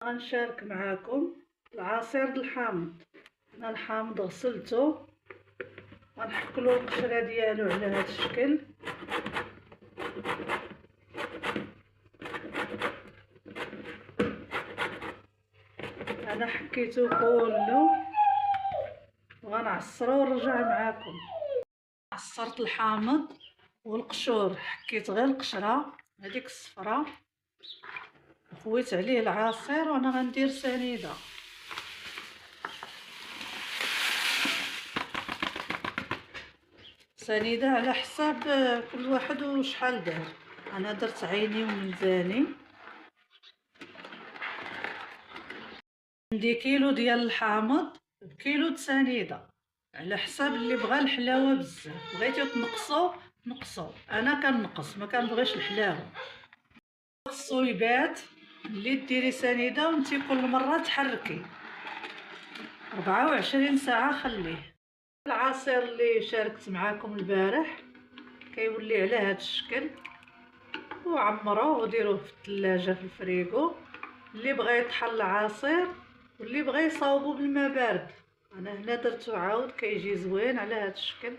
غنشارك معاكم العصير الحامض. انا الحامض غسلته، غنحكلو القشره ديالو على هذا الشكل. انا حكيته كله وغنعصرو ونرجع معاكم. عصرت الحامض والقشور، حكيت غير القشره هذيك الصفراء، خويت عليه العصير. وانا غندير سنيده. سنيده على حساب كل واحد وشحال دار. انا درت عيني وميزاني. عندي كيلو ديال الحامض بكيلو د سنيده، على حساب اللي بغى الحلاوه بزاف. بغيتو نقصوا، انا كنقص، ما كنبغيش الحلاوه. خصو يبات اللي ديري سنيده وانتي كل مره تحركي 24 ساعه. خليه. العصير اللي شاركت معاكم البارح كيولي على هذا الشكل، وعمروه وديروه في الثلاجه في الفريغو. اللي بغى يطحن العصير واللي بغى يصاوبو بالماء بارد. انا هنا درتو عاود كيجي زوين على هذا الشكل.